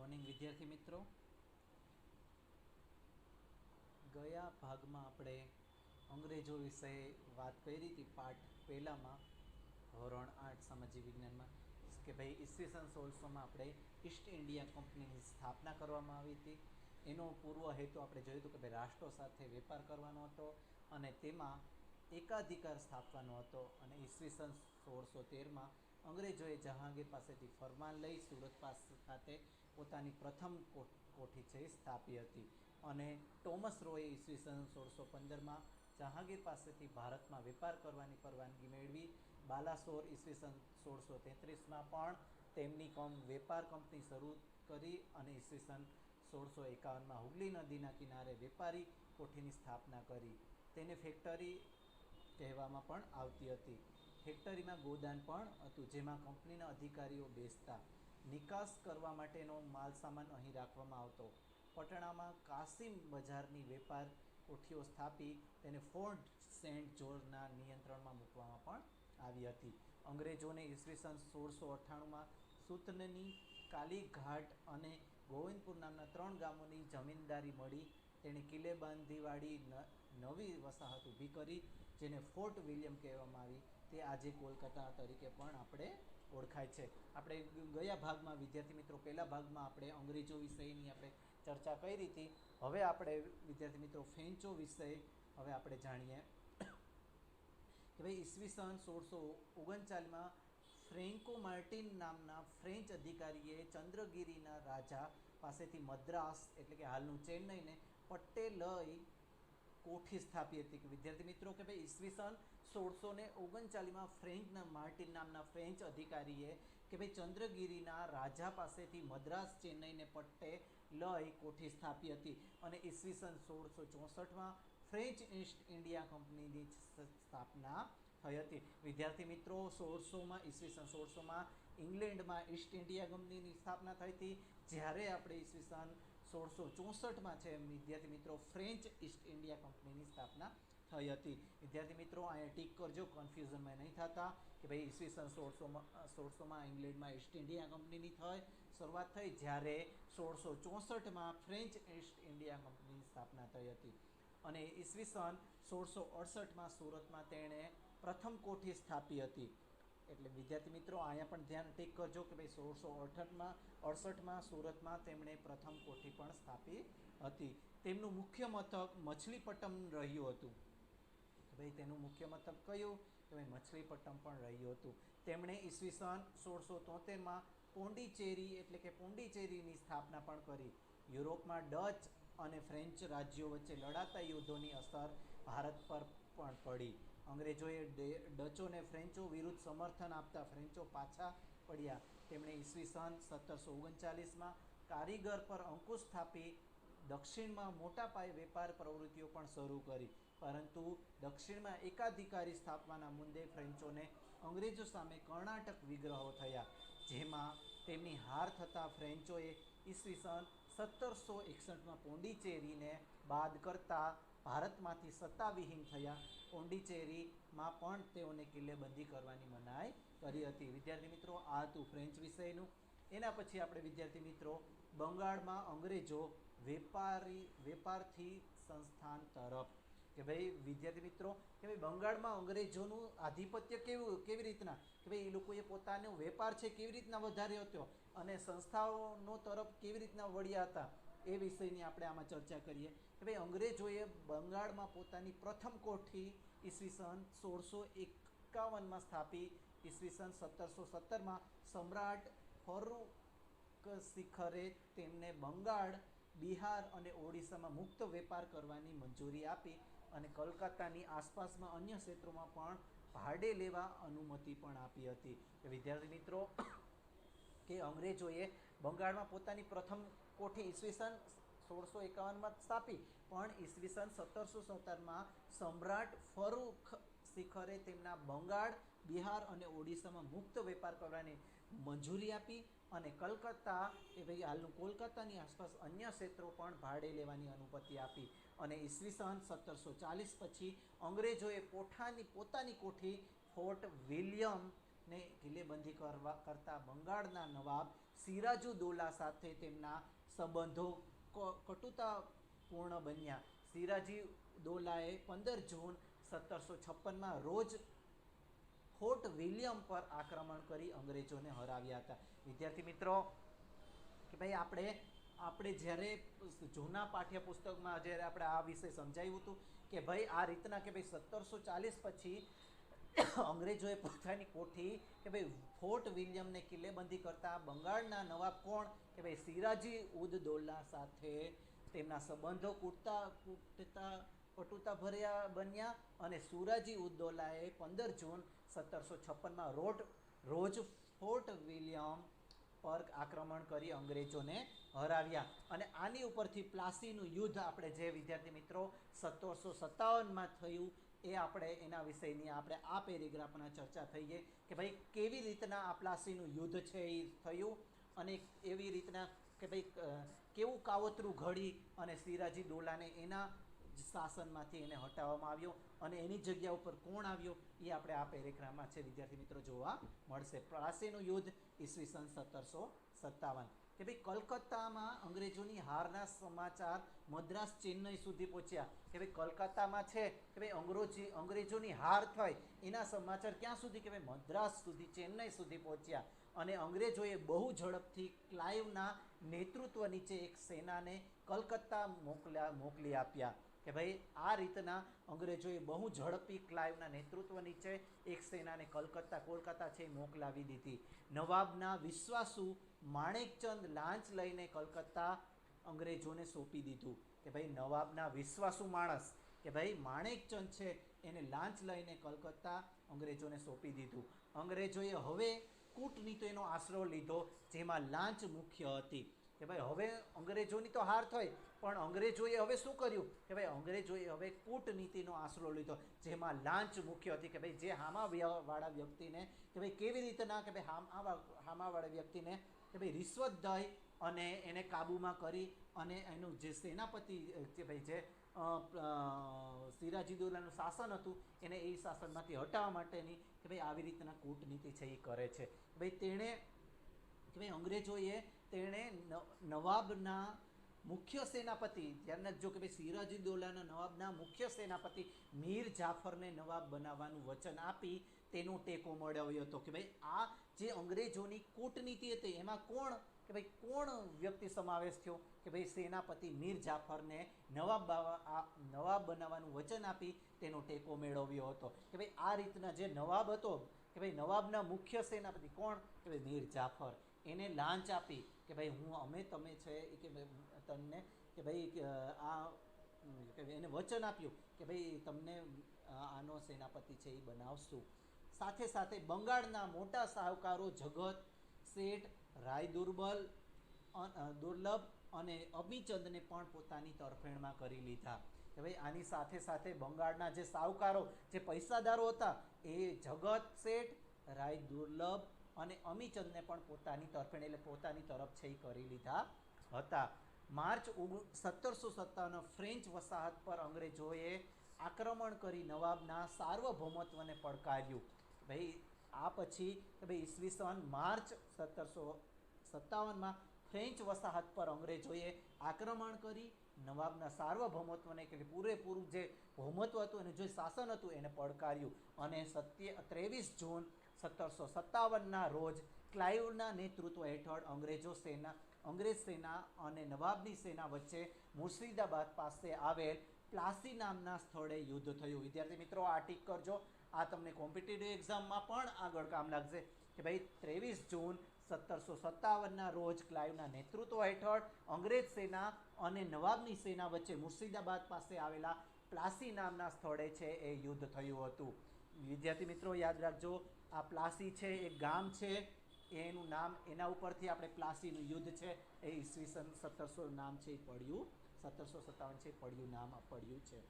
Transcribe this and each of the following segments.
Morning विद्यार्थी मित्रों, गया भाग में આપણે અંગ્રેજો વિશે વાત કરી હતી પાઠ પહેલામાં ધોરણ 8 સામાજિક વિજ્ઞાનમાં કે ભાઈ ઈસવીસન 1600માં આપણે ઈસ્ટ ઇન્ડિયા કંપનીની સ્થાપના કરવામાં આવી હતી। એનો પૂર્વ હેતુ આપણે જોયું હતું કે ભાઈ રાષ્ટ્રો સાથે વેપાર કરવાનો હતો અને તેમાં એકાધિકાર સ્થાપવાનો હતો। અને ઈસવીસન 1613માં અંગ્રેજોએ જહાંગીર પાસેથી ફરમાન લઈ સુરત પાસે ખાતે પોતાની પ્રથમ કોઠી છે સ્થાપી હતી। અને ટોમસ રોએ ઈસવીસન 1615માં જહાંગીર પાસેથી ભારતમાં વેપાર કરવાની પરવાનગી મેળવી। બાલાસોર ઈસવીસન 1633માં પણ તેમની વેપાર કંપની શરૂ કરી અને ઈસવીસન 1651માં હુગલી નદીના કિનારે વેપારી કોઠીની સ્થાપના કરી। તેને ફેક્ટરી કહેવામાં પણ આવતી હતી। ફેક્ટરીમાં ગોદાન પણ હતું જેમાં કંપનીના અધિકારીઓ બેસતા। નિકાસ કરવા માટેનો માલ સામાન અહીં રાખવામાં આવતો। પટણામાં કાસિમ બજારની વેપાર કોઠીઓ સ્થાપી તેને ફોર્ટ સેન્ટ જોર્જના નિયંત્રણમાં મૂકવામાં પણ આવી હતી। અંગ્રેજોને ઈસવીસન 1698માં સુતનની, કાલીઘાટ અને ગોવિંદપુર નામના 3 ગામોની જમીનદારી મળી। તેણે કિલ્લેબંધીવાળી નવી વસાહત ઊભી કરી જેને ફોર્ટ વિલિયમ કહેવામાં આવી। તે આજે કોલકાતા તરીકે પણ આપણે ઓળખાય છે। આપણે ગયા ભાગમાં વિદ્યાર્થી મિત્રો પહેલા ભાગમાં આપણે અંગ્રેજો વિષયની આપણે ચર્ચા કરી હતી। હવે આપણે વિદ્યાર્થી મિત્રો ફ્રેન્ચો વિષય હવે આપણે જાણીએ કે ભાઈ ઈસવીસન 1639માં ફ્રેન્કો માર્ટિન નામના ફ્રેન્ચ અધિકારીએ ચંદ્રગીરીના રાજા પાસેથી મદ્રાસ એટલે કે હાલનું ચેન્નઈને પટ્ટે લઈ કોઠી સ્થાપી હતી। કે વિદ્યાર્થી મિત્રો કે ભાઈ ઈસવીસન 1639માં ફ્રેન્ચના માર્ટિન નામના ફ્રેન્ચ અધિકારીએ કે ભાઈ ચંદ્રગીરીના રાજા પાસેથી મદ્રાસ ચેન્નઈને પટ્ટે લઈ કોઠી સ્થાપી હતી। અને ઈસવીસન 1664માં ફ્રેન્ચ ઈસ્ટ ઇન્ડિયા કંપનીની સ્થાપના થઈ હતી। વિદ્યાર્થી મિત્રો ઈસવીસન 1600માં ઇંગ્લેન્ડમાં ઈસ્ટ ઇન્ડિયા કંપનીની સ્થાપના થઈ હતી, જ્યારે આપણે ઈસવીસન 1664માં છે વિદ્યાર્થી મિત્રો ફ્રેન્ચ ઈસ્ટ ઇન્ડિયા કંપનીની સ્થાપના થઈ હતી। વિદ્યાર્થી મિત્રો અહીંયા ટીક કરજો, કન્ફ્યુઝનમાં નહીં થતા કે ભાઈ ઈસવીસન 1600માં ઇંગ્લેન્ડમાં ઈસ્ટ ઇન્ડિયા કંપનીની શરૂઆત થઈ, જ્યારે 1664માં ફ્રેન્ચ ઈસ્ટ ઇન્ડિયા કંપનીની સ્થાપના થઈ હતી। અને ઈસવીસન 1668માં સુરતમાં તેણે પ્રથમ કોઠી સ્થાપી હતી। એટલે વિદ્યાર્થી મિત્રો અહીંયા પણ ધ્યાન ટીક કરજો કે ભાઈ 1668માં સુરતમાં તેમણે પ્રથમ કોઠી પણ સ્થાપી હતી। તેમનું મુખ્ય મથક મછલીપટ્ટમ રહ્યું હતું। ભાઈ તેનું મુખ્ય મથક કયું કે ભાઈ મછલીપટ્ટમ પણ રહ્યું હતું। તેમણે ઈસવીસન 1673માં પોંડિચેરી એટલે કે પોંડિચેરીની સ્થાપના પણ કરી। યુરોપમાં ડચ અને ફ્રેન્ચ રાજ્યો વચ્ચે લડાતા યુદ્ધોની અસર ભારત પર પણ પડી। અંગ્રેજોએ ડચોને ફ્રેન્ચો વિરુદ્ધ સમર્થન આપતા ફ્રેન્ચો પાછા પડ્યા। તેમણે ઈસવીસન 1739માં કારીગર પર અંકુશ સ્થાપી દક્ષિણમાં મોટા પાયે વેપાર પ્રવૃત્તિઓ પણ શરૂ કરી, પરંતુ દક્ષિણમાં એકાધિકારી સ્થાપવાના મુદ્દે ફ્રેન્ચોને અંગ્રેજો સામે કર્ણાટક વિગ્રહો થયા, જેમાં તેમની હાર થતાં ફ્રેન્ચોએ ઈસવીસન 1761માં પોંડિચેરીને બાદ કરતા ભારતમાંથી સત્તાવિહીન થયા। પોંડિચેરીમાં પણ તેઓને કિલ્લેબંધી કરવાની મનાઈ કરી હતી। વિદ્યાર્થી મિત્રો આ હતું ફ્રેન્ચ વિષયનું। એના પછી આપણે વિદ્યાર્થી મિત્રો બંગાળમાં અંગ્રેજો વેપારથી સંસ્થાન તરફ કે ભાઈ વિદ્યાર્થી મિત્રો કે ભાઈ બંગાળમાં અંગ્રેજોનું આધિપત્ય કેવી રીતના કે ભાઈ એ લોકોએ પોતાનો વેપાર છે કેવી રીતના વધાર્યો હતો અને સંસ્થાઓનો તરફ કેવી રીતના વળ્યા હતા એ વિષયની આપણે આમાં ચર્ચા કરીએ કે ભાઈ અંગ્રેજોએ બંગાળમાં પોતાની પ્રથમ કોઠી ઈસવીસન 1651માં સ્થાપી। ઈસવીસન 1717માં સમ્રાટ ફરુક શિખરે તેમને બંગાળ, બિહાર અને ઓડિશામાં મુક્ત વેપાર કરવાની મંજૂરી આપી અને કલકત્તાની આસપાસમાં અન્ય ક્ષેત્રોમાં પણ ભાડે લેવા અનુમતિ પણ આપી હતી। વિદ્યાર્થી મિત્રો કે અંગ્રેજોએ બંગાળમાં પોતાની પ્રથમ કોઠી ઈસવીસન 1651માં સ્થાપી, પણ ઈસવીસન 1717માં સમ્રાટ ફરુક શિખરે તેમના બંગાળ, બિહાર અને ઓડિશામાં મુક્ત વેપાર કરવાની મંજૂરી આપી અને કલકત્તા એ ભાઈ હાલનું કોલકાતાની આસપાસ અન્ય ક્ષેત્રો પણ ભાડે લેવાની અનુમતિ આપી। અને ઈસવીસન 1740 પછી અંગ્રેજોએ પોતાની કોઠી ફોર્ટ વિલિયમ ને કિલ્લેબંધી કરતા બંગાળના નવાબ સિરાજુદ્દૌલા સાથે તેમના સંબંધો કટુતાપૂર્ણ બન્યા. સિરાજુદ્દૌલાએ 15 જૂન 1756 રોજ ફોર્ટ વિલિયમ પર આક્રમણ કરી અંગ્રેજોને હરાવ્યા હતા. વિદ્યાર્થી મિત્રો, કે ભાઈ આપણે જ્યારે જૂના પાઠ્યપુસ્તકમાં જ્યારે આપણે આ વિષય સમજાવ્યું હતું કે ભાઈ આ રીતના કે ભાઈ 1740 પછી અંગ્રેજોએ પોતાની કોઠી કે ભાઈ ફોર્ટ વિલિયમને કિલ્લેબંધી કરતા બંગાળના નવાબ કોણ કે ભાઈ સિરાજી ઉદ દૌલા સાથે તેમના સંબંધો કટુતા ભર્યા બન્યા અને સુરાજી ઉદ દૌલાએ 15 જૂન 1756 રોજ ફોર્ટ વિલિયમ પર આક્રમણ કરી અંગ્રેજોને હરાવ્યા. અને આની ઉપરથી પ્લાસીનું યુદ્ધ આપણે જે વિદ્યાર્થી મિત્રો 1757 થયું એ આપણે એના વિષયની આપણે આ પેરેગ્રાફમાં ચર્ચા થઈ ગઈ કે ભાઈ કેવી રીતના આ પ્લાસીનું યુદ્ધ છે એ થયું અને એવી રીતના કે ભાઈ કેવું કાવતરું ઘડી અને સિરાજી દૌલાને એના શાસનમાંથી એને હટાવવામાં આવ્યો અને એની જગ્યા ઉપર કોણ આવ્યો એ આપણે આ પેરેગ્રાફમાં છે વિદ્યાર્થી મિત્રો જોવા મળશે. પ્લાસીનું યુદ્ધ ઈસવીસન 1757 કે ભાઈ કલકત્તામાં અંગ્રેજોની હારના સમાચાર મદ્રાસ ચેન્નઈ સુધી પહોંચ્યા. કે ભાઈ કલકત્તામાં છે કે ભાઈ અંગ્રેજોની હાર થઈ એના સમાચાર ક્યાં સુધી કે ભાઈ મદ્રાસ સુધી ચેન્નઈ સુધી પહોંચ્યા અને અંગ્રેજોએ બહુ ઝડપથી ક્લાઇવના નેતૃત્વ નીચે એક સેનાને કલકત્તા મોકલી આપ્યા. કે ભાઈ આ રીતના અંગ્રેજોએ બહુ ઝડપી ક્લાઇવના નેતૃત્વ નીચે એક સેનાને કોલકાતા છે મોકલાવી દીધી. નવાબના વિશ્વાસુ માણેકચંદ લાંચ લઈને કલકત્તા અંગ્રેજોને સોંપી દીધું. કે ભાઈ નવાબના વિશ્વાસુ માણસ કે ભાઈ માણેકચંદ છે એને લાંચ લઈને કલકત્તા અંગ્રેજોને સોંપી દીધું. અંગ્રેજોએ હવે કૂટનીતિનો આશરો લીધો જેમાં લાંચ મુખ્ય હતી. કે ભાઈ હવે અંગ્રેજોની તો હાર થઈ પણ અંગ્રેજોએ હવે શું કર્યું કે ભાઈ અંગ્રેજોએ હવે કૂટનીતિનો આશરો લીધો જેમાં લાંચ મુખ્ય હતી. કે ભાઈ જે હામાવાળા વ્યક્તિને કે ભાઈ કેવી રીતના કે ભાઈ હામાવાળા વ્યક્તિને કે ભાઈ રિશ્વત દઈ અને એને કાબૂમાં કરી અને એનું જે સેનાપતિ કે ભાઈ જે સિરાજી દૌલાનું શાસન હતું એને એ શાસનમાંથી હટાવવા માટેની કે ભાઈ આવી રીતના કૂટનીતિ છે એ કરે છે. ભાઈ તેણે કે ભાઈ અંગ્રેજોએ નવાબના મુખ્ય સેનાપતિ ધ્યાન રાખજો કે ભાઈ સિરાજી દૌલાના નવાબના મુખ્ય સેનાપતિ મીર જાફરને નવાબ બનાવવાનું વચન આપી તેનો ટેકો મેળવ્યો હતો. કે ભાઈ આ જે અંગ્રેજોની કૂટનીતિ હતી એમાં કોણ વ્યક્તિ સમાવેશ થયો કે ભાઈ સેનાપતિ મીર જાફરને નવાબ બનાવવાનું વચન આપી તેનો ટેકો મેળવ્યો હતો. કે ભાઈ આ રીતના જે નવાબ હતો કે ભાઈ નવાબના મુખ્ય સેનાપતિ કોણ કે ભાઈ મીર જાફર એને લાંચ આપી કે ભાઈ તમે છે કે તમને કે ભાઈ આ કે એને વચન આપ્યું કે ભાઈ તમને આનો સેનાપતિ છે એ બનાવશું. સાથે સાથે બંગાળના મોટા શાહુકારો જગત શેઠ રાય દુર્લભ અને અમીચંદને પણ પોતાની તરફેણમાં કરી લીધા. કે ભાઈ આની સાથે સાથે બંગાળના જે શાહુકારો જે પૈસાદારો હતા એ જગત શેઠ રાય દુર્લભ અને અમીચંદને પણ પોતાની તરફેણ એટલે પોતાની તરફ છે એ કરી લીધા હતા. માર્ચ 1757 ફ્રેન્ચ વસાહત પર અંગ્રેજોએ આક્રમણ કરી નવાબના સાર્વભૌમત્વને પડકાર્યું. ભાઈ આ પછી કે ભાઈ ઈસવીસન માર્ચ 1757 ફ્રેન્ચ વસાહત પર અંગ્રેજોએ આક્રમણ કરી નવાબના સાર્વભૌમત્વને કે પૂરેપૂરું જે ભૌમત્વ હતું અને જે શાસન હતું એને પડકાર્યું અને 23 જૂન 1757 રોજ ક્લાઇવના નેતૃત્વ હેઠળ અંગ્રેજ સેના અને નવાબની સેના વચ્ચે મુર્શિદાબાદ પાસે આવેલ પ્લાસી નામના સ્થળે યુદ્ધ થયું. વિદ્યાર્થી મિત્રો આ ટીક કરજો, આ તમને કોમ્પિટિટિવ એક્ઝામમાં પણ આગળ કામ લાગશે કે ભાઈ 23 જૂન 1757 રોજ ક્લાઇવના નેતૃત્વ હેઠળ અંગ્રેજ સેના અને નવાબની સેના વચ્ચે મુર્શિદાબાદ પાસે આવેલા પ્લાસી નામના સ્થળે છે એ યુદ્ધ થયું હતું. વિદ્યાર્થી મિત્રો યાદ રાખજો, આ પ્લાસી છે એક ગામ છે એનું નામ એના ઉપરથી આપણે પ્લાસીનું યુદ્ધ છે એ ઈસવીસન 1700 નામ છે એ પડ્યું 1757 છે પડ્યું નામ પડ્યું છે.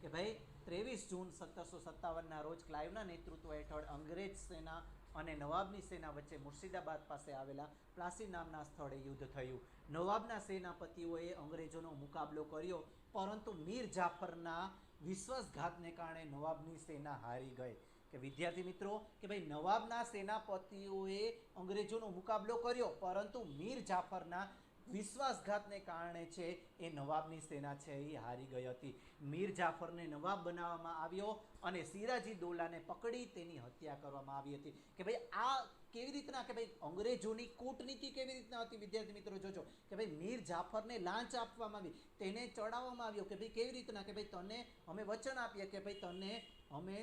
કે ભાઈ 23 જૂન 1757 રોજ ક્લાઇવના નેતૃત્વ હેઠળ અંગ્રેજ સેના અને નવાબની સેના વચ્ચે મુર્શિદાબાદ પાસે આવેલા પ્લાસી નામના સ્થળે યુદ્ધ થયું. નવાબના સેનાપતિઓએ અંગ્રેજોનો મુકાબલો કર્યો પરંતુ મીર જાફરના વિશ્વાસઘાતને કારણે નવાબની સેના હારી ગઈ. કે વિદ્યાર્થી મિત્રો કે ભાઈ નવાબના સેનાપતિઓએ અંગ્રેજોનો મુકાબલો કર્યો, પરંતુ મીર જાફરના વિશ્વાસઘાતને કારણે છે એ નવાબની સેના છે એ હારી ગઈ હતી. મીર જાફરને નવાબ બનાવવામાં આવ્યો અને સિરાજી દૌલાને પકડી તેની હત્યા કરવામાં આવી હતી. કે ભાઈ આ કેવી રીતના કે ભાઈ અંગ્રેજોની કૂટનીતિ કેવી રીતના હતી વિદ્યાર્થી મિત્રો જોજો કે ભાઈ મીર જાફરને લાંચ આપવામાં આવી, તેને ચડાવવામાં આવ્યો કે ભાઈ કેવી રીતના કે ભાઈ તને અમે વચન આપીએ કે ભાઈ તને અમે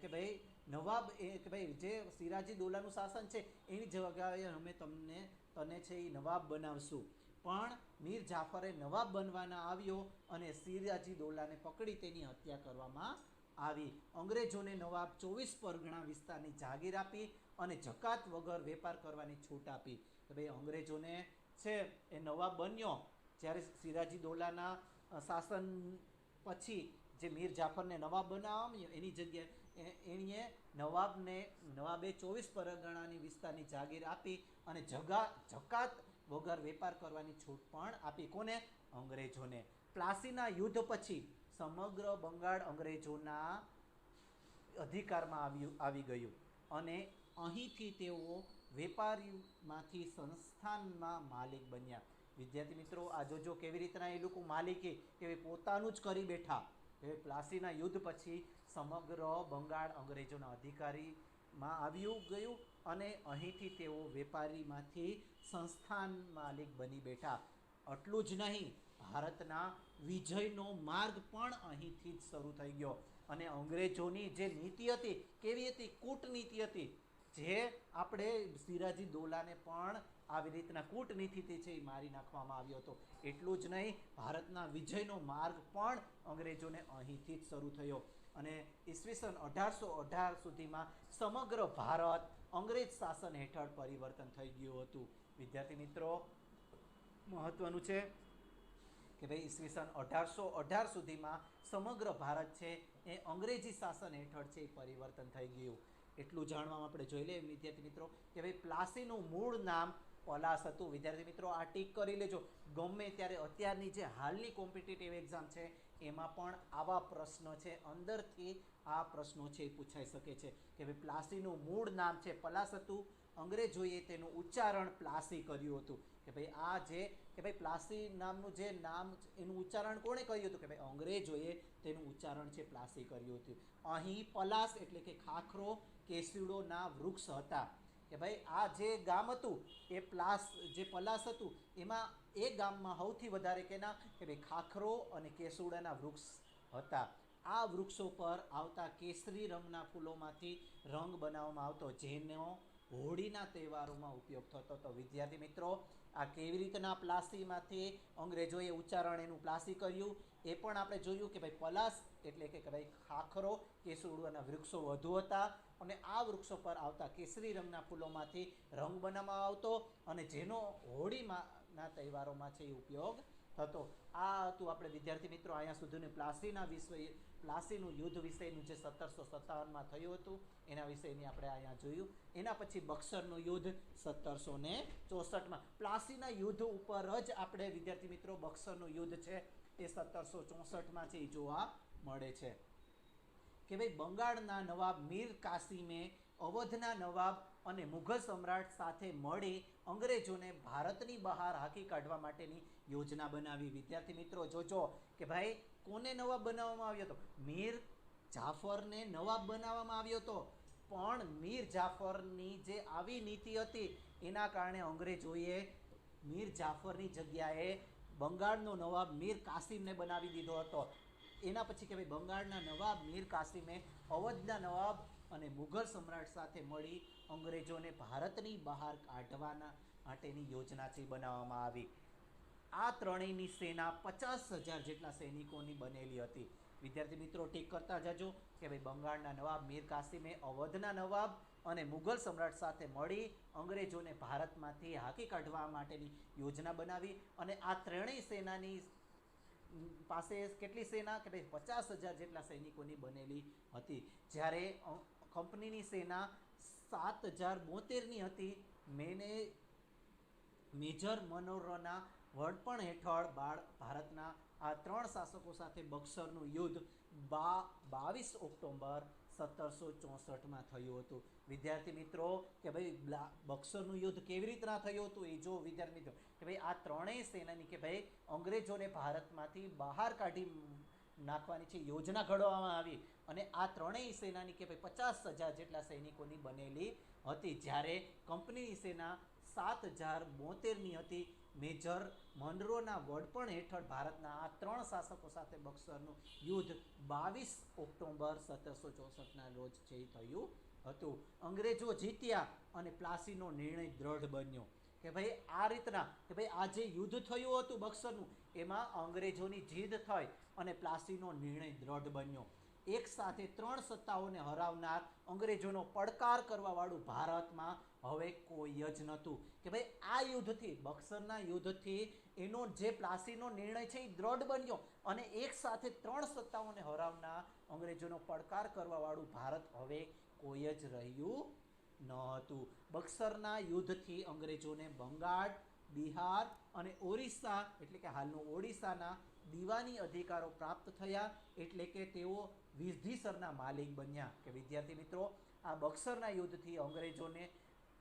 કે ભાઈ નવાબ કે ભાઈ જે સિરાજી દૌલાનું શાસન છે એની જગ્યાએ અમે તને છે એ નવાબ બનાવશું. પણ મીર જાફરે નવાબ બનવાના આવ્યો અને સિરાજી દૌલાને પકડી તેની હત્યા કરવામાં આવી. અંગ્રેજોને નવાબ 24 પરગણા વિસ્તારની જાગીર આપી અને જકાત વગર વેપાર કરવાની છૂટ આપી. કે ભાઈ અંગ્રેજોને છે એ નવાબ બન્યો જ્યારે સિરાજી દૌલાના શાસન પછી જે મીર જાફરને નવાબ બનાવ્યો એની જગ્યાએ એણે નવાબે 24 પરગણાની વિસ્તારની જાગીર આપી અને જકાત વગર વેપાર કરવાની છૂટ પણ આપી. કોને? અંગ્રેજોને. પ્લાસીના યુદ્ધ પછી સમગ્ર બંગાળ અંગ્રેજોના અધિકારમાં આવી ગયું અને અહીંથી તેઓ વેપારીમાંથી સંસ્થાનમાં માલિક બન્યા. વિદ્યાર્થી મિત્રો આ જોજો કેવી રીતના એ લોકો માલિકી કે પોતાનું જ કરી બેઠા. પ્લાસીના યુદ્ધ પછી સમગ્ર બંગાળ અંગ્રેજોના અધિકારીમાં આવ્યું ગયું અને અહીંથી તેઓ વેપારીમાંથી સંસ્થાન માલિક બની બેઠા. આટલું જ નહીં, ભારતના વિજયનો માર્ગ પણ અહીંથી જ શરૂ થઈ ગયો અને અંગ્રેજોની જે નીતિ હતી કેવી હતી? કૂટનીતિ હતી. જે આપણે સિરાજી દૌલાને પણ આવી રીતના કૂટનીતિથી છે એ મારી નાખવામાં આવ્યો હતો. એટલું જ નહીં, ભારતના વિજયનો માર્ગ પણ અંગ્રેજોને અહીંથી જ શરૂ થયો અને ઈસવીસન 1818 સુધીમાં સમગ્ર ભારત અંગ્રેજ શાસન હેઠળ પરિવર્તન થઈ ગયું હતું. વિદ્યાર્થી મિત્રો મહત્વનું છે કે ભાઈ ઈસવીસન 1818 સુધીમાં સમગ્ર ભારત છે એ અંગ્રેજી શાસન હેઠળ છે એ પરિવર્તન થઈ ગયું. એટલું જાણવામાં આપણે જોઈ લઈએ વિદ્યાર્થી મિત્રો કે ભાઈ પ્લાસીનું મૂળ નામ પલાસ હતું. વિદ્યાર્થી મિત્રો આ ટીક કરી લેજો. ગમે ત્યારે અત્યારની જે હાલની કોમ્પિટિટિવ એક્ઝામ છે એમાં પણ આવા પ્રશ્નો છે, અંદરથી આ પ્રશ્નો છે એ પૂછાઈ શકે છે કે ભાઈ પ્લાસીનું મૂળ નામ છે પલાસ હતું. અંગ્રેજોએ તેનું ઉચ્ચારણ પ્લાસી કર્યું હતું. કે ભાઈ આ જે કે ભાઈ પ્લાસી નામનું જે નામ એનું ઉચ્ચારણ કોણે કર્યું હતું? કે ભાઈ અંગ્રેજોએ તેનું ઉચ્ચારણ છે પ્લાસી કર્યું હતું. અહીં પલાસ એટલે કે ખાખરો કેસુડોના વૃક્ષ હતા. કે ભાઈ આ જે ગામ હતું એ પલાસ હતું એમાં એ ગામમાં સૌથી વધારે કેના કે ભાઈ ખાખરો અને કેસુડાના વૃક્ષ હતા. આ વૃક્ષો પર આવતા કેસરી રંગના ફૂલોમાંથી રંગ બનાવવામાં આવતો, જેનો હોળીના તહેવારોમાં ઉપયોગ થતો હતો. વિદ્યાર્થી મિત્રો આ કેવી રીતના પ્લાસીમાંથી અંગ્રેજોએ ઉચ્ચારણ એનું પ્લાસી કર્યું એ પણ આપણે જોયું કે ભાઈ પલાસ એટલે કે ભાઈ ખાખરો કેસુડાના વૃક્ષો વધુ હતા અને આ વૃક્ષો પર આવતા કેસરી રંગના ફૂલોમાંથી રંગ બનાવવામાં આવતો અને જેનો હોળીના તહેવારોમાં છે એ ઉપયોગ થતો. આ હતું આપણે વિદ્યાર્થી મિત્રો અહીંયા સુધીનું પ્લાસીનું યુદ્ધ વિશેનું જે 1757માં થયું હતું એના વિશેની આપણે અહીંયા જોયું. એના પછી બક્સરનું યુદ્ધ 1764માં. પ્લાસીના યુદ્ધ ઉપર જ આપણે વિદ્યાર્થી મિત્રો બક્સરનું યુદ્ધ છે એ 1764માં છે એ જોવા મળે છે. કે ભાઈ બંગાળના નવાબ મીર કાસિમે અવધના નવાબ અને મુઘલ સમ્રાટ સાથે મળી અંગ્રેજોને ભારતની બહાર હાંકી કાઢવા માટેની યોજના બનાવી. વિદ્યાર્થી મિત્રો જોજો કે ભાઈ કોને નવાબ બનાવવામાં આવ્યો હતો? મીર જાફરને નવાબ બનાવવામાં આવ્યો હતો. પણ મીર જાફરની જે આવી નીતિ હતી એના કારણે અંગ્રેજોએ મીર જાફરની જગ્યાએ બંગાળનો નવાબ મીર કાસિમને બનાવી દીધો હતો. એના પછી કે ભાઈ બંગાળના નવાબ મીર કાસિમે અવધના નવાબ અને મુઘલ સમ્રાટ સાથે મળી અંગ્રેજોને ભારતની બહાર કાઢવાના માટેની યોજના છે બનાવવામાં આવી. આ ત્રણેયની સેના 50,000 જેટલા સૈનિકોની બનેલી હતી. વિદ્યાર્થી મિત્રો ટીક કરતા જજો કે ભાઈ બંગાળના નવાબ મીર કાસિમે અવધના નવાબ અને મુઘલ સમ્રાટ સાથે મળી અંગ્રેજોને ભારતમાંથી હાંકી કાઢવા માટેની યોજના બનાવી અને આ ત્રણેય સેનાની પાસે કેટલી સેના કે ભાઈ 50,000 જેટલા સૈનિકોની બનેલી હતી. જ્યારે કંપનીની સેના 7,072ની હતી. મેજર મનોરના વડપણ હેઠળ ભારતના આ ત્રણ શાસકો સાથે બક્સરનું યુદ્ધ 22 ઓક્ટોબર 1764માં થયું હતું. વિદ્યાર્થી મિત્રો કે ભાઈ બક્સરનું યુદ્ધ કેવી રીતના થયું હતું એ જો વિદ્યાર્થી મિત્રો કે ભાઈ આ ત્રણેય સેનાની કે ભાઈ અંગ્રેજોને ભારતમાંથી બહાર કાઢી નાખવાની છે યોજના ઘડવામાં આવી અને આ ત્રણેય સેનાની કે ભાઈ 50,000 જેટલા સૈનિકોની બનેલી હતી, જ્યારે કંપનીની સેના 7,072ની હતી. મેજર મનરોના વડપણ હેઠળ ભારતના આ ત્રણ શાસકો સાથે બક્સરનું યુદ્ધ 22 ઓક્ટોબર 1764ના રોજ જે થયું હતું. અંગ્રેજો જીત્યા અને પ્લાસીનો નિર્ણય દ્રઢ બન્યો કે ભાઈ આ રીતના કે ભાઈ આ જે યુદ્ધ થયું હતું બક્સરનું એમાં અંગ્રેજોની જીત થઈ અને પ્લાસીનો નિર્ણય દ્રઢ બન્યો. એક સાથે ત્રણ સત્તાઓને હરાવનાર અંગ્રેજોનો પડકાર કરવાવાળું ભારતમાં હવે કોઈ જ નહોતું કે ભાઈ આ યુદ્ધથી બક્સરના યુદ્ધથી એનો જે પ્લાસીનો નિર્ણય છે એ દ્રઢ બન્યો અને એક સાથે ત્રણ સત્તાઓને હરાવનાર અંગ્રેજોનો પડકાર કરવાવાળું ભારત હવે કોઈ જ રહ્યું ન હતું. બક્સરના યુદ્ધથી અંગ્રેજોને બંગાળ, બિહાર અને ઓરિસ્સા એટલે કે હાલનું ઓડિશાના દીવાની અધિકારો પ્રાપ્ત થયા, એટલે કે તેઓ વિધિસરના માલિક બન્યા. કે વિદ્યાર્થી મિત્રો આ બક્સરના યુદ્ધથી અંગ્રેજોને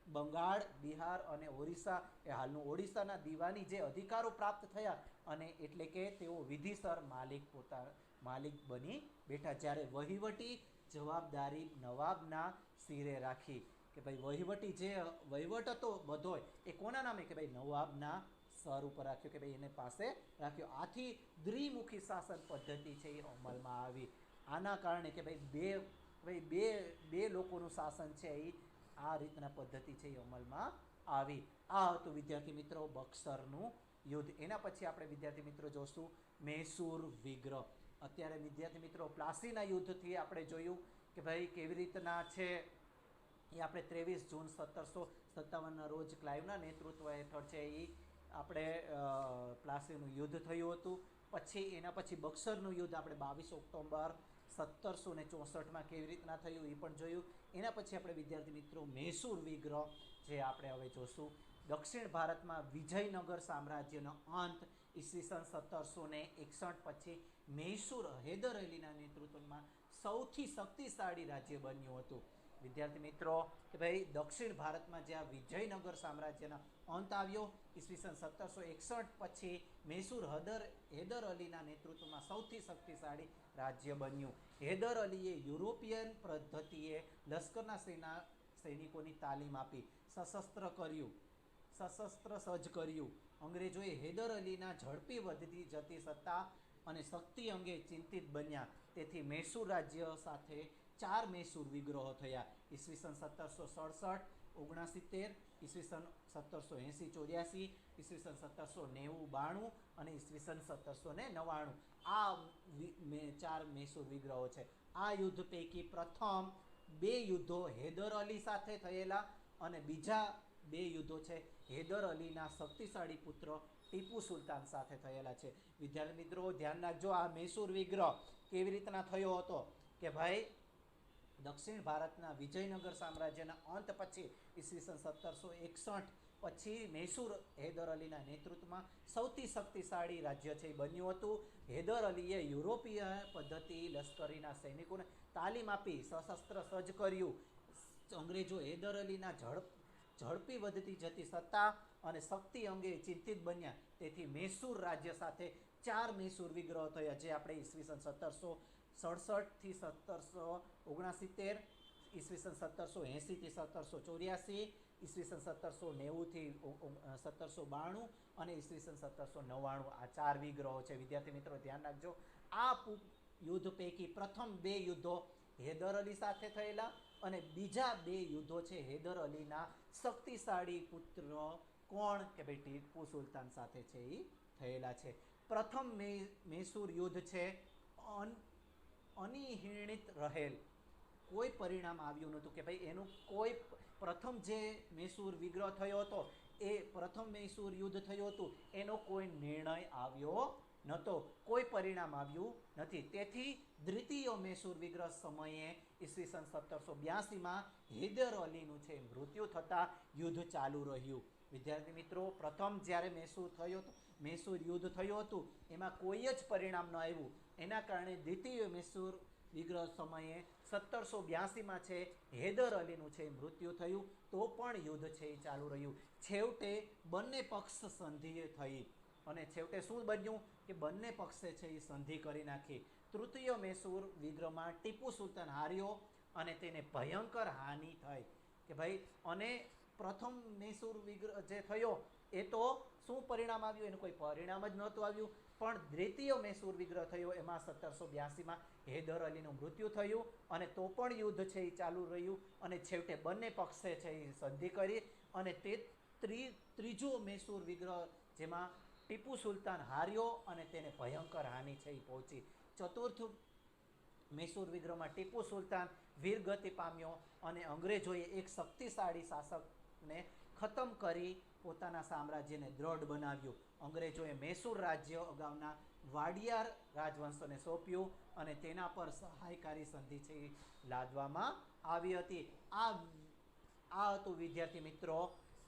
બંગાળ, બિહાર અને ઓરિસ્સા એ હાલનું ઓડિશાના દીવાની જે અધિકારો પ્રાપ્ત થયા અને એટલે કે તેઓ વિધિસર માલિક બની બેઠા, જ્યારે વહીવટી જવાબદારી નવાબના સિરે રાખી. કે ભાઈ વહીવટી જે વહીવટ હતો બધો એ કોના નામે કે ભાઈ નવાબના સર ઉપર રાખ્યો કે ભાઈ એને પાસે રાખ્યો. આથી દ્વિમુખી શાસન પદ્ધતિ છે એ અમલમાં આવી. આના કારણે કે ભાઈ બે લોકોનું શાસન છે એ આ રીતના પદ્ધતિ છે એ અમલમાં આવી. આ હતું વિદ્યાર્થી મિત્રો બક્સરનું યુદ્ધ. એના પછી આપણે વિદ્યાર્થી મિત્રો જોશું મૈસૂર વિગ્રહ. અત્યારે વિદ્યાર્થી મિત્રો પ્લાસીના યુદ્ધથી આપણે જોયું કે ભાઈ કેવી રીતના છે એ આપણે 23 જૂન 1757ના રોજ ક્લાઇવના નેતૃત્વ હેઠળ છે એ આપણે પ્લાસીનું યુદ્ધ થયું હતું. પછી એના પછી બક્સરનું યુદ્ધ આપણે 22 ઓક્ટોબર 1764માં કેવી રીતના થયું એ પણ જોયું. એના પછી આપણે વિદ્યાર્થી મિત્રો મૈસૂર વિગ્રહ જે આપણે હવે જોશું. દક્ષિણ ભારતમાં વિજયનગર સામ્રાજ્યનો અંત ઈસવીસન 1761 પછી મૈસૂર હૈદર અલીના નેતૃત્વમાં સૌથી શક્તિશાળી રાજ્ય બન્યું હતું. વિદ્યાર્થી મિત્રો કે ભાઈ દક્ષિણ ભારતમાં જ્યાં વિજયનગર સામ્રાજ્યના અંત આવ્યો ઈસવીસન 1761 પછી મૈસૂર હૈદર અલીના નેતૃત્વમાં સૌથી શક્તિશાળી રાજ્ય બન્યું. હૈદર અલીએ યુરોપિયન પદ્ધતિએ લશ્કરના સૈનિકોની તાલીમ આપી, સશસ્ત્ર સજ્જ કર્યું. અંગ્રેજોએ હૈદર અલીના ઝડપી વધતી જતી સત્તા અને શક્તિ અંગે ચિંતિત બન્યા. તેથી મૈસૂર રાજ્ય સાથે 4 મૈસૂર વિગ્રહો થયા. ઈસવીસન 1767 69, ઈસવીસન 1780 84, ઈસવીસન 1790 92 અને ઈસવીસન 1799. આ 4 મૈસૂર વિગ્રહો છે. આ યુદ્ધ પૈકી પ્રથમ 2 યુદ્ધો હૈદર અલી સાથે થયેલા અને બીજા 2 યુદ્ધો છે હૈદર અલીના શક્તિશાળી પુત્ર ટીપુ સુલતાન સાથે થયેલા છે. વિદ્યાર્થી મિત્રો ધ્યાન રાખજો, આ મૈસૂર વિગ્રહ કેવી રીતના થયો હતો કે ભાઈ દક્ષિણ ભારતના વિજયનગર સામ્રાજ્યના અંત પછી ઈસવીસન 1761 પછી મૈસૂર હૈદર અલીના નેતૃત્વમાં સૌથી શક્તિશાળી રાજ્ય છે એ બન્યું હતું. હૈદર અલીએ યુરોપીય પદ્ધતિ લશ્કરીના સૈનિકોને તાલીમ આપી, સશસ્ત્ર સજ્જ કર્યું. અંગ્રેજો હૈદર અલીના ઝડપી વધતી જતી સત્તા અને શક્તિ અંગે ચિંતિત બન્યા. તેથી મૈસૂર રાજ્ય સાથે 4 મૈસૂર વિગ્રહ થયા, જે આપણે ઈસવીસન 1767 થી 1769, ઈસવીસન 1780 થી 1784, ઈસવીસન 1790 થી 1792 અને ઈસવીસન 1799. આ 4 વિગ્રહો છે. વિદ્યાર્થી મિત્રો ધ્યાન રાખજો, આ યુદ્ધ પૈકી પ્રથમ 2 યુદ્ધો હૈદર અલી સાથે થયેલા અને બીજા 2 યુદ્ધો છે હૈદર અલીના શક્તિશાળી પુત્ર કોણ કે ભાઈ ટીપુ સુલતાન સાથે છે એ થયેલા છે. પ્રથમ મૈસૂર યુદ્ધ છે અનિર્ણિત રહેલ, કોઈ પરિણામ આવ્યું નહોતું કે ભાઈ એનું કોઈ પ્રથમ જે મૈસૂર વિગ્રહ થયો હતો એ પ્રથમ મૈસૂર યુદ્ધ થયું હતું એનો કોઈ નિર્ણય આવ્યો નહોતો, કોઈ પરિણામ આવ્યું નથી. તેથી દ્વિતીય મૈસૂર વિગ્રહ સમયે ઈસવીસન 1782માં હૈદર અલીનું છે મૃત્યુ થતાં યુદ્ધ ચાલુ રહ્યું. વિદ્યાર્થી મિત્રો પ્રથમ જ્યારે મૈસૂર યુદ્ધ થયું હતું એમાં કોઈ જ પરિણામ ન આવ્યું. એના કારણે દ્વિતીય મૈસૂર વિગ્રહ સમયે 1782 છે હૈદર અલીનું છે મૃત્યુ થયું, તો પણ યુદ્ધ છે એ ચાલુ રહ્યું. છેવટે બંને પક્ષ સંધિ થઈ અને છેવટે શું બન્યું કે બંને પક્ષે છે એ સંધિ કરી નાખી. તૃતીય મૈસૂર વિગ્રહમાં ટીપુ સુલતાન હાર્યો અને તેને ભયંકર હાનિ થઈ કે ભાઈ. અને પ્રથમ મૈસૂર વિગ્રહ જે થયો એ તો શું પરિણામ આવ્યું, એનું કોઈ પરિણામ જ નહોતું આવ્યું. પણ દ્વિતીય મૈસૂર વિગ્રહ થયો એમાં 1782 હૈદર અલીનું મૃત્યુ થયું અને તો પણ યુદ્ધ છે એ ચાલુ રહ્યું અને છેવટે બંને પક્ષે છે એ સંધિ કરી. અને તે ત્રીજો મૈસૂર વિગ્રહ જેમાં ટીપુ સુલતાન હાર્યો અને તેને ભયંકર હાનિ છે એ પહોંચી. ચતુર્થ મૈસૂર વિગ્રહમાં ટીપુ સુલતાન વીરગતિ પામ્યો અને અંગ્રેજોએ એક શક્તિશાળી શાસકને ખતમ કરી પોતાના સામ્રાજ્યને દ્રઢ બનાવ્યું. અંગ્રેજોએ મૈસૂર રાજ્ય અગાઉના વાડિયાર રાજવંશને સોંપ્યું અને તેના પર સહાયકારી સંધિ છે લાદવામાં આવી હતી. આ હતું વિદ્યાર્થી મિત્રો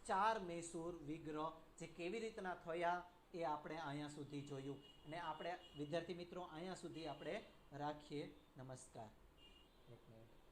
4 મૈસૂર વિગ્રહ જે કેવી રીતના થયા એ આપણે અહીંયા સુધી જોયું. અને આપણે વિદ્યાર્થી મિત્રો અહીંયા સુધી આપણે રાખીએ. નમસ્કાર. એક મિનિટ.